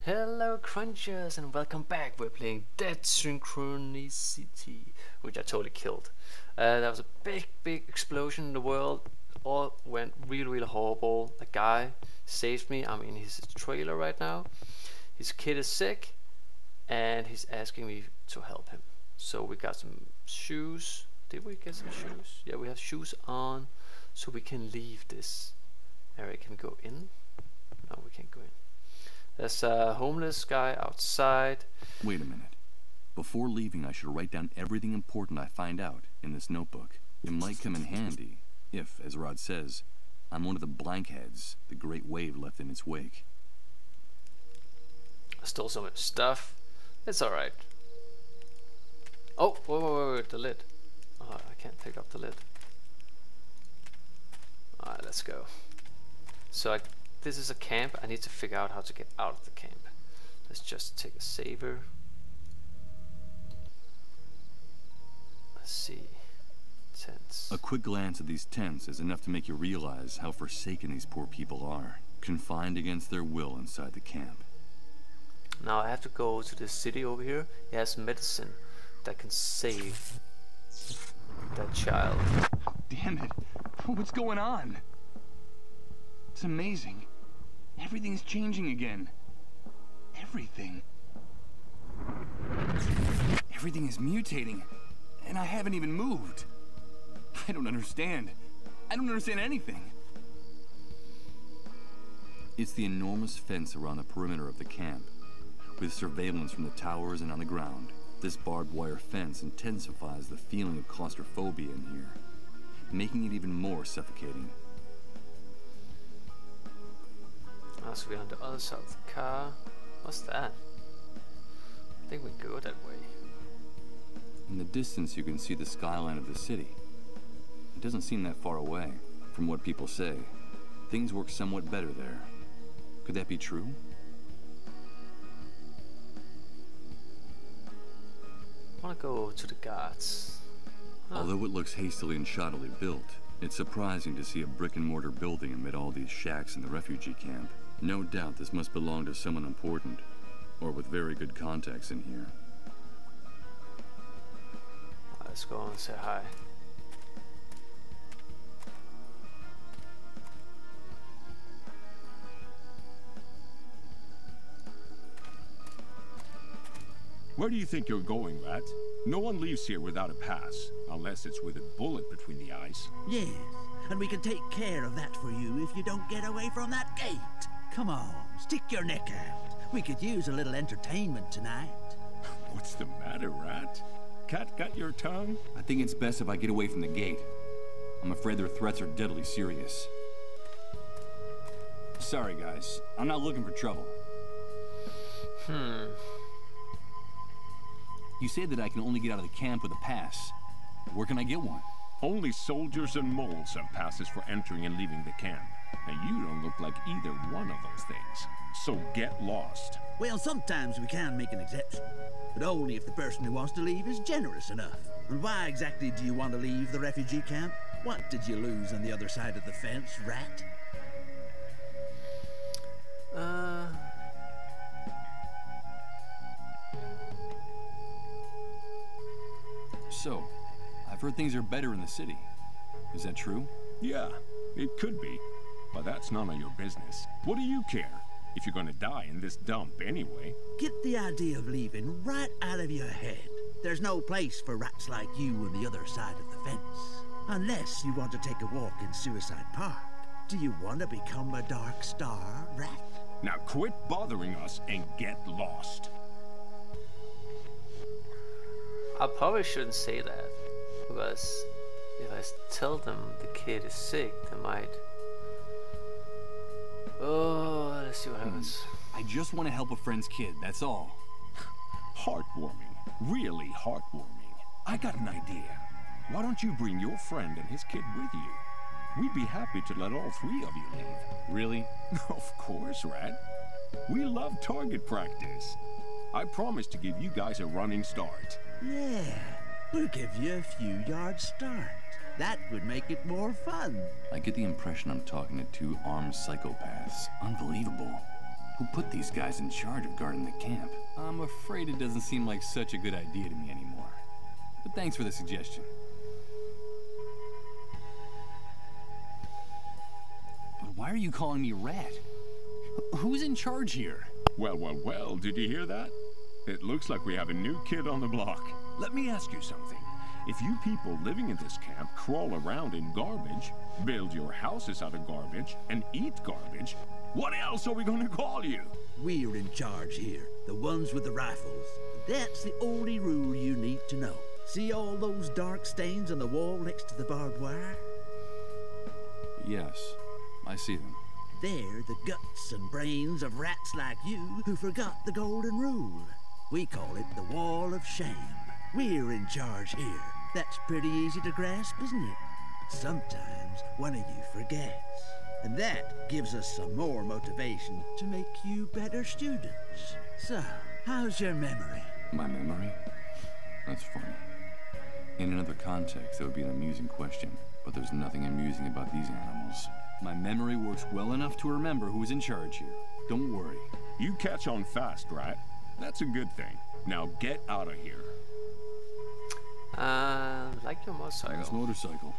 Hello Crunchers and welcome back. We're playing Dead Synchronicity, which I totally killed. There was a big explosion in the world. All went really horrible. A guy saved me. I'm in his trailer right now. His kid is sick and he's asking me to help him. So we got some shoes. Did we get some shoes? Yeah, we have shoes on, so we can leave this area. Can we go in? No, we can't go in. There's a homeless guy outside. Wait a minute. Before leaving, I should write down everything important I find out in this notebook. It might come in handy if, as Rod says, I'm one of the blankheads the great wave left in its wake. I stole so much stuff. It's alright. Oh, wait, the lid. Oh, I can't pick up the lid. Alright, let's go. So this is a camp. I need to figure out how to get out of the camp. Let's just take a saver. Let's see. Tents. A quick glance at these tents is enough to make you realize how forsaken these poor people are, confined against their will inside the camp. Now I have to go to the city over here. It has medicine that can save that child. Damn it! What's going on? It's amazing. Everything's changing again. Everything. Everything is mutating, and I haven't even moved. I don't understand. I don't understand anything. It's the enormous fence around the perimeter of the camp, with surveillance from the towers and on the ground. This barbed wire fence intensifies the feeling of claustrophobia in here, making it even more suffocating. So we're on the other side of the car. What's that? I think we go that way. In the distance you can see the skyline of the city. It doesn't seem that far away. From what people say, things work somewhat better there. Could that be true? I want to go to the guards. Although it looks hastily and shoddily built, it's surprising to see a brick-and-mortar building amid all these shacks in the refugee camp. No doubt this must belong to someone important, or with very good contacts in here. Let's go and say hi. Where do you think you're going, Rat? No one leaves here without a pass, unless it's with a bullet between the eyes. Yes, and we can take care of that for you if you don't get away from that gate. Come on, stick your neck out. We could use a little entertainment tonight. What's the matter, Rat? Cat got your tongue? I think it's best if I get away from the gate. I'm afraid their threats are deadly serious. Sorry, guys. I'm not looking for trouble. You say that I can only get out of the camp with a pass. Where can I get one? Only soldiers and moles have passes for entering and leaving the camp. And you don't look like either one of those things. So get lost. Well, sometimes we can make an exception, but only if the person who wants to leave is generous enough. And why exactly do you want to leave the refugee camp? What did you lose on the other side of the fence, Rat? So, I've heard things are better in the city. Is that true? Yeah, it could be. But that's none of your business. What do you care? If you're gonna die in this dump anyway. Get the idea of leaving right out of your head. There's no place for rats like you on the other side of the fence. Unless you want to take a walk in Suicide Park. Do you want to become a Dark Star, Rat? Now quit bothering us and get lost. I probably shouldn't say that, because if I tell them the kid is sick, they might... Oh, let's see what happens. I just want to help a friend's kid, that's all. Heartwarming. Really heartwarming. I got an idea. Why don't you bring your friend and his kid with you? We'd be happy to let all three of you leave. Really? Of course, Rat. We love target practice. I promise to give you guys a running start. Yeah, we'll give you a few yards start. That would make it more fun. I get the impression I'm talking to two armed psychopaths. Unbelievable. Who put these guys in charge of guarding the camp? I'm afraid it doesn't seem like such a good idea to me anymore. But thanks for the suggestion. But why are you calling me Rat? Who's in charge here? Well, well, well, did you hear that? It looks like we have a new kid on the block. Let me ask you something. If you people living in this camp crawl around in garbage, build your houses out of garbage, and eat garbage, what else are we going to call you? We're in charge here, the ones with the rifles. That's the only rule you need to know. See all those dark stains on the wall next to the barbed wire? Yes, I see them. They're the guts and brains of rats like you who forgot the golden rule. We call it the Wall of Shame. We're in charge here. That's pretty easy to grasp, isn't it? But sometimes one of you forgets. And that gives us some more motivation to make you better students. So, how's your memory? My memory? That's funny. In another context, that would be an amusing question, but there's nothing amusing about these animals. My memory works well enough to remember who's in charge here. Don't worry. You catch on fast, Rat. That's a good thing. Now get out of here. Like your motorcycle. This motorcycle.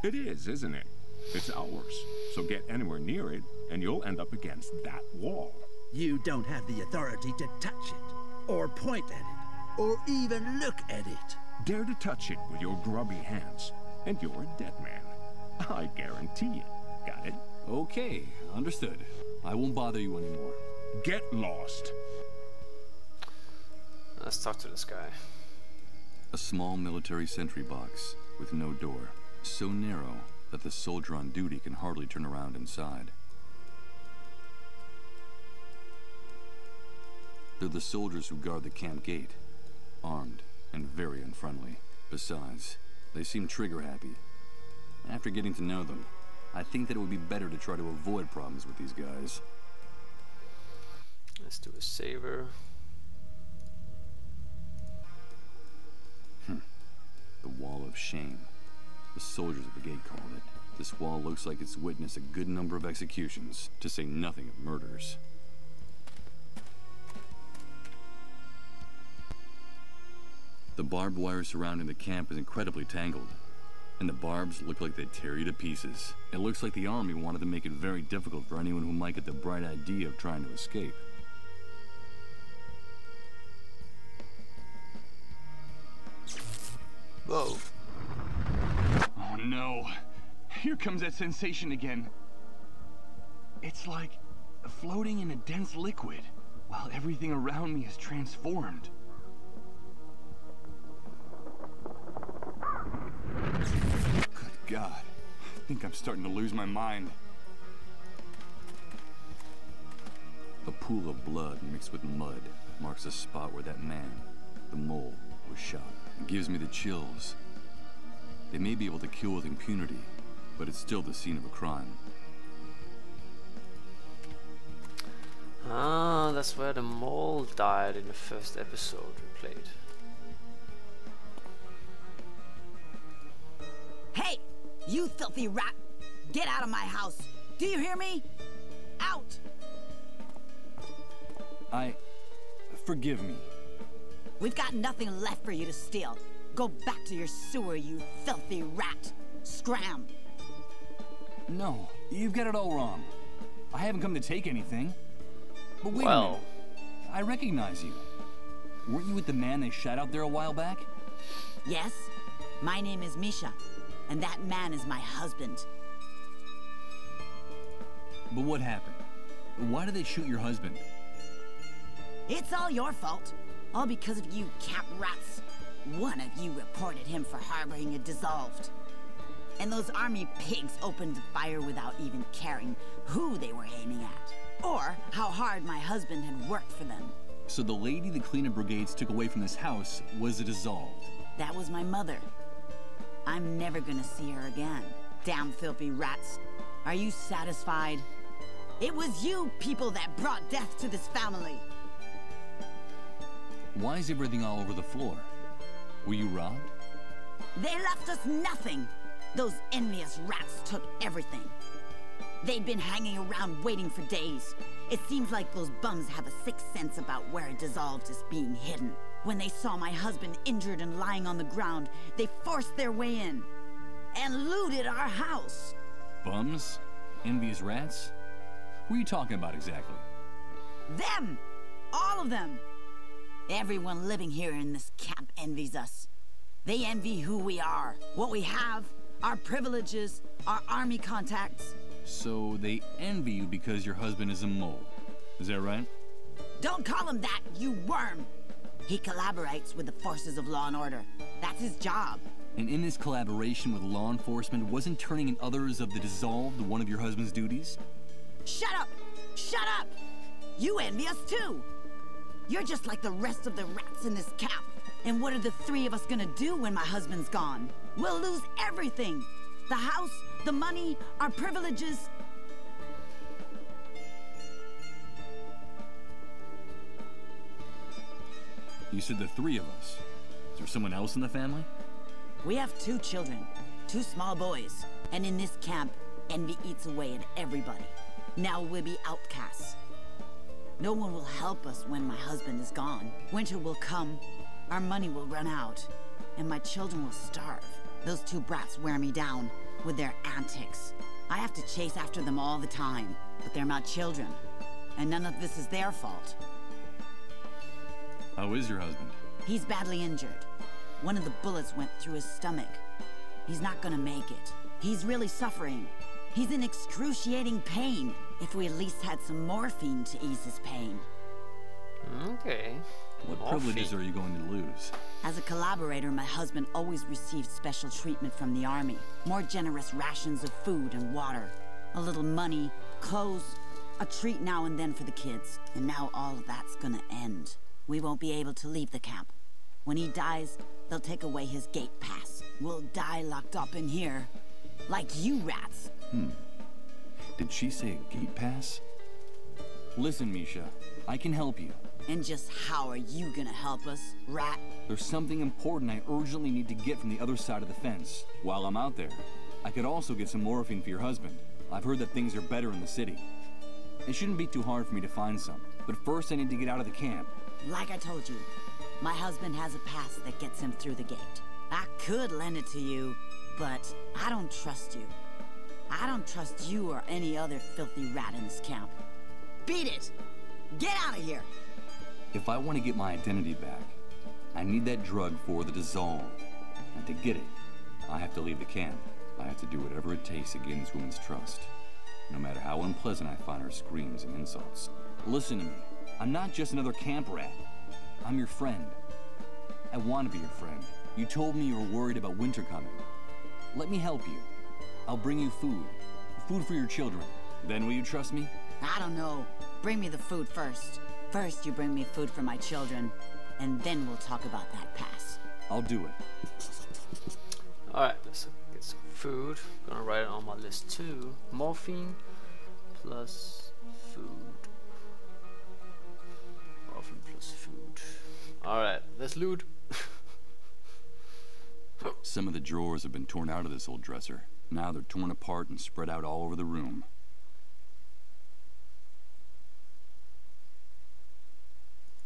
It is, isn't it? It's ours. So get anywhere near it, and you'll end up against that wall. You don't have the authority to touch it, or point at it, or even look at it. Dare to touch it with your grubby hands, and you're a dead man. I guarantee it. Got it? Okay, understood. I won't bother you anymore. Get lost. Let's talk to this guy. A small military sentry box with no door, so narrow that the soldier on duty can hardly turn around inside. They're the soldiers who guard the camp gate, armed and very unfriendly. Besides, they seem trigger-happy. After getting to know them, I think that it would be better to try to avoid problems with these guys. Let's do a saver. The Wall of Shame. The soldiers at the gate called it. This wall looks like it's witnessed a good number of executions, to say nothing of murders. The barbed wire surrounding the camp is incredibly tangled, and the barbs look like they'd tear you to pieces. It looks like the army wanted to make it very difficult for anyone who might get the bright idea of trying to escape. Whoa. Oh no. Here comes that sensation again. It's like floating in a dense liquid, while everything around me is transformed. Good God. I think I'm starting to lose my mind. A pool of blood mixed with mud marks the spot where that man, the mole, was shot. It gives me the chills. They may be able to kill with impunity, but it's still the scene of a crime. Ah, that's where the mole died in the first episode we played. Hey, you filthy rat! Get out of my house! Do you hear me? Out! Forgive me. We've got nothing left for you to steal. Go back to your sewer, you filthy rat! Scram! No, you've got it all wrong. I haven't come to take anything. But wait a minute. I recognize you. Weren't you with the man they shot out there a while back? Yes, my name is Misha, and that man is my husband. But what happened? Why did they shoot your husband? It's all your fault. All because of you camp rats. One of you reported him for harboring a dissolved. And those army pigs opened fire without even caring who they were aiming at, or how hard my husband had worked for them. So the lady the cleanup brigades took away from this house was a dissolved. That was my mother. I'm never gonna see her again. Damn filthy rats. Are you satisfied? It was you people that brought death to this family. Why is everything all over the floor? Were you robbed? They left us nothing. Those envious rats took everything. They'd been hanging around waiting for days. It seems like those bums have a sixth sense about where a dissolved is being hidden. When they saw my husband injured and lying on the ground, they forced their way in and looted our house. Bums? Envious rats? Who are you talking about exactly? Them! All of them! Everyone living here in this camp envies us. They envy who we are, what we have, our privileges, our army contacts. So they envy you because your husband is a mole. Is that right? Don't call him that, you worm! He collaborates with the forces of law and order. That's his job. And in this collaboration with law enforcement, wasn't turning in others of the dissolved one of your husband's duties? Shut up! Shut up! You envy us too! You're just like the rest of the rats in this camp. And what are the three of us gonna do when my husband's gone? We'll lose everything! The house, the money, our privileges. You said the three of us. Is there someone else in the family? We have 2 children, 2 small boys. And in this camp, envy eats away at everybody. Now we'll be outcasts. No one will help us when my husband is gone. Winter will come, our money will run out, and my children will starve. Those 2 brats wear me down with their antics. I have to chase after them all the time, but they're my children, and none of this is their fault. How is your husband? He's badly injured. One of the bullets went through his stomach. He's not gonna make it. He's really suffering. He's in excruciating pain. If we at least had some morphine to ease his pain. Okay. What privileges are you going to lose? As a collaborator, my husband always received special treatment from the army. More generous rations of food and water. A little money, clothes, a treat now and then for the kids. And now all of that's gonna end. We won't be able to leave the camp. When he dies, they'll take away his gate pass. We'll die locked up in here. Like you rats. Did she say a gate pass? Listen, Misha, I can help you. And just how are you gonna help us, rat? There's something important I urgently need to get from the other side of the fence. While I'm out there, I could also get some morphine for your husband. I've heard that things are better in the city. It shouldn't be too hard for me to find some. But first I need to get out of the camp. Like I told you, my husband has a pass that gets him through the gate. I could lend it to you, but I don't trust you. I don't trust you or any other filthy rat in this camp. Beat it! Get out of here! If I want to get my identity back, I need that drug for the dissolved. And to get it, I have to leave the camp. I have to do whatever it takes to gain this woman's trust. No matter how unpleasant I find her screams and insults. Listen to me. I'm not just another camp rat. I'm your friend. I want to be your friend. You told me you were worried about winter coming. Let me help you. I'll bring you food. Food for your children. Then will you trust me? I don't know. Bring me the food first. First you bring me food for my children, and then we'll talk about that pass. I'll do it. Alright, let's get some food. Gonna write it on my list too. Morphine plus food. Morphine plus food. Alright, let's loot. Some of the drawers have been torn out of this old dresser. Now they're torn apart and spread out all over the room.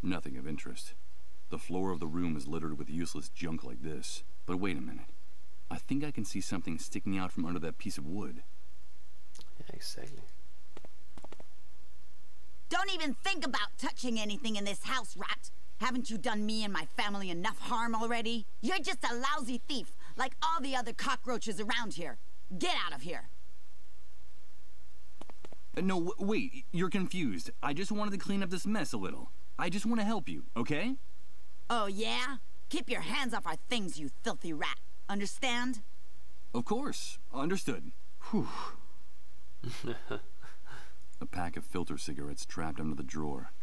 Nothing of interest. The floor of the room is littered with useless junk like this. But wait a minute. I think I can see something sticking out from under that piece of wood. Yeah, exactly. Don't even think about touching anything in this house, rat. Haven't you done me and my family enough harm already? You're just a lousy thief, like all the other cockroaches around here. Get out of here. No, wait. You're confused. I just wanted to clean up this mess a little. I just want to help you, okay? Oh, yeah? Keep your hands off our things, you filthy rat. Understand? Of course. Understood. Whew. A pack of filter cigarettes trapped under the drawer.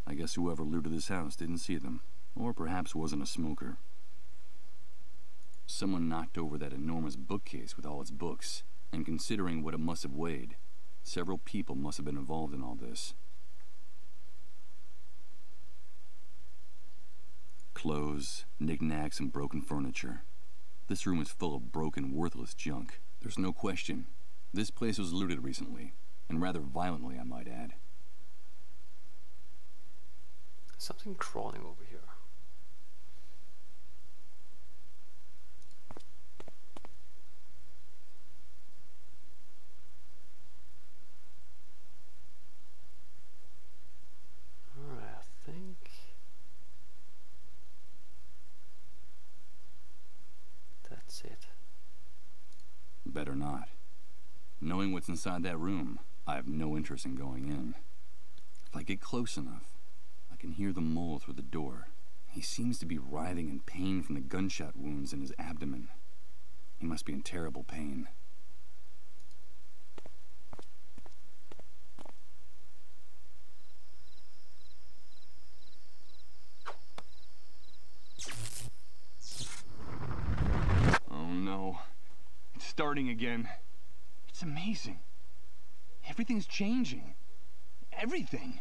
I guess whoever looted this house didn't see them. Or perhaps wasn't a smoker. Someone knocked over that enormous bookcase with all its books. And considering what it must have weighed, several people must have been involved in all this. Clothes, knickknacks, and broken furniture. This room is full of broken, worthless junk. There's no question. This place was looted recently, and rather violently, I might add. Something crawling over here. Alright, I think that's it. Better not. Knowing what's inside that room, I have no interest in going in. If I get close enough, I can hear the mole through the door. He seems to be writhing in pain from the gunshot wounds in his abdomen. He must be in terrible pain. Oh no. It's starting again. It's amazing. Everything's changing. Everything.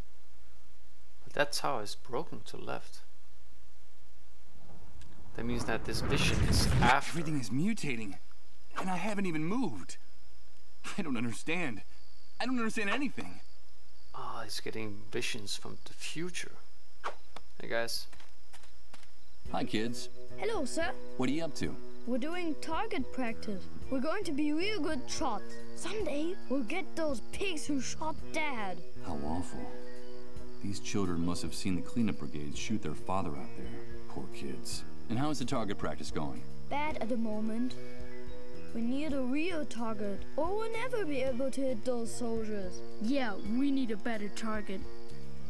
But that tower is broken to the left. That means that this vision is after. Everything is mutating, and I haven't even moved. I don't understand. I don't understand anything. Ah, he's getting visions from the future. Hey guys. Hi, kids. Hello, sir. What are you up to? We're doing target practice. We're going to be real good shots. Someday, we'll get those pigs who shot Dad. How awful. These children must have seen the cleanup brigades shoot their father out there. Poor kids. And how is the target practice going? Bad at the moment. We need a real target, or we'll never be able to hit those soldiers. Yeah, we need a better target.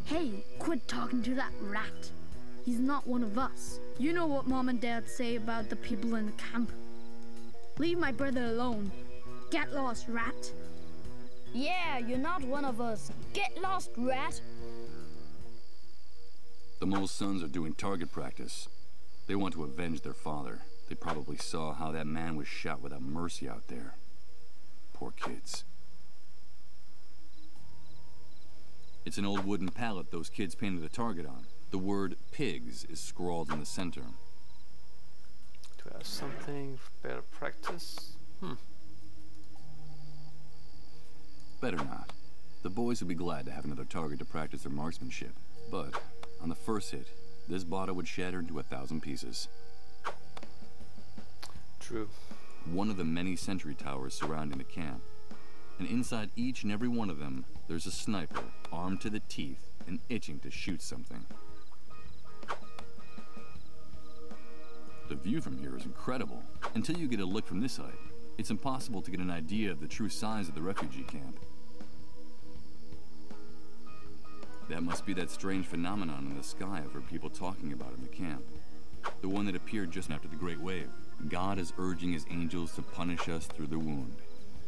Hey, quit talking to that rat. He's not one of us. You know what Mom and Dad say about the people in the camp. Leave my brother alone. Get lost, rat. Yeah, you're not one of us. Get lost, rat. The mole's sons are doing target practice. They want to avenge their father. They probably saw how that man was shot without mercy out there. Poor kids. It's an old wooden pallet those kids painted a target on. The word pigs is scrawled in the center. Do I have something for better practice? Better not. The boys would be glad to have another target to practice their marksmanship. But on the first hit, this bottle would shatter into 1,000 pieces. True. One of the many sentry towers surrounding the camp. And inside each and every one of them, there's a sniper, armed to the teeth and itching to shoot something. The view from here is incredible. Until you get a look from this height, it's impossible to get an idea of the true size of the refugee camp. That must be that strange phenomenon in the sky I've heard people talking about in the camp. The one that appeared just after the Great Wave. God is urging his angels to punish us through the wound.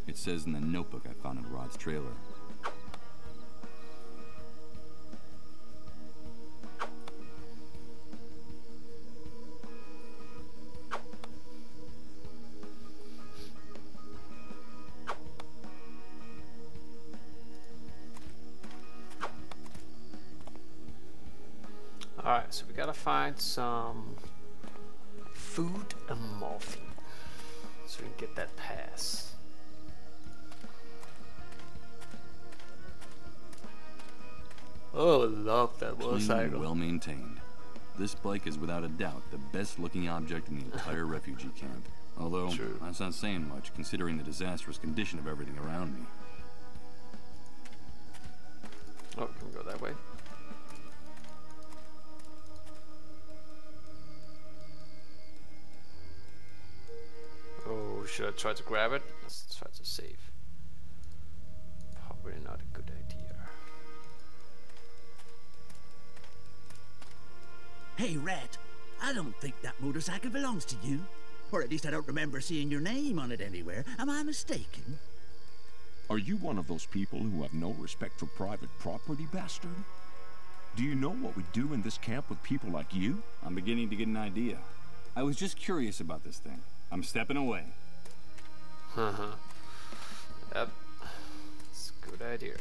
It says in the notebook I found in Rod's trailer. Alright, so we gotta find some food and morphine so we can get that pass. Oh, love that motorcycle. Clean, well maintained. This bike is without a doubt the best looking object in the entire refugee camp. Although, True. that's not saying much considering the disastrous condition of everything around me. Oh, can we go that way? Oh, should I try to grab it? Let's try to save. Probably not a good idea. Hey, Rat, I don't think that motorcycle belongs to you. Or at least I don't remember seeing your name on it anywhere. Am I mistaken? Are you one of those people who have no respect for private property, bastard? Do you know what we do in this camp with people like you? I'm beginning to get an idea. I was just curious about this thing. I'm stepping away. Yep. It's a good idea.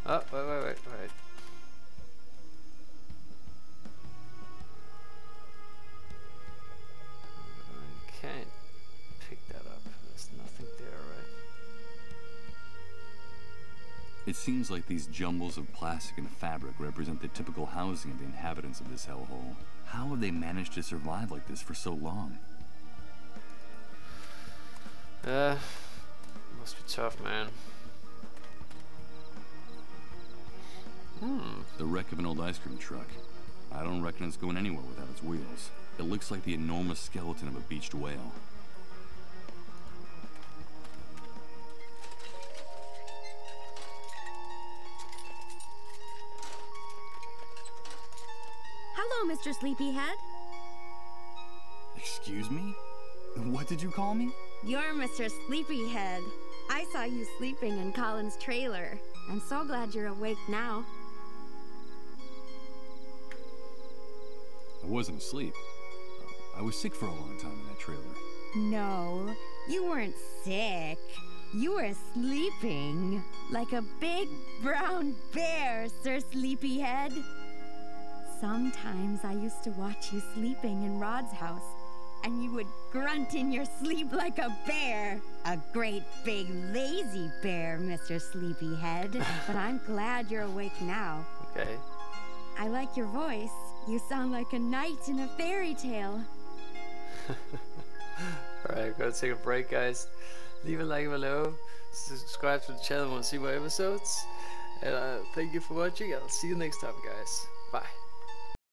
Oh, wait. I can't pick that up. There's nothing there, right? It seems like these jumbles of plastic and fabric represent the typical housing of the inhabitants of this hellhole. How have they managed to survive like this for so long? Must be tough, man. The wreck of an old ice cream truck. I don't reckon it's going anywhere without its wheels. It looks like the enormous skeleton of a beached whale. Hello, Mr. Sleepyhead. Excuse me? What did you call me? You're Mr. Sleepyhead. I saw you sleeping in Colin's trailer. I'm so glad you're awake now. I wasn't asleep. I was sick for a long time in that trailer. No, you weren't sick. You were sleeping like a big brown bear, Sir Sleepyhead. Sometimes I used to watch you sleeping in Rod's house, and you would grunt in your sleep like a bear. A great big lazy bear, Mr. Sleepyhead. But I'm glad you're awake now. Okay. I like your voice. You sound like a knight in a fairy tale. Alright, gotta take a break, guys. Leave a like below. Subscribe to the channel if you want to see more episodes. And thank you for watching. I'll see you next time, guys. Bye.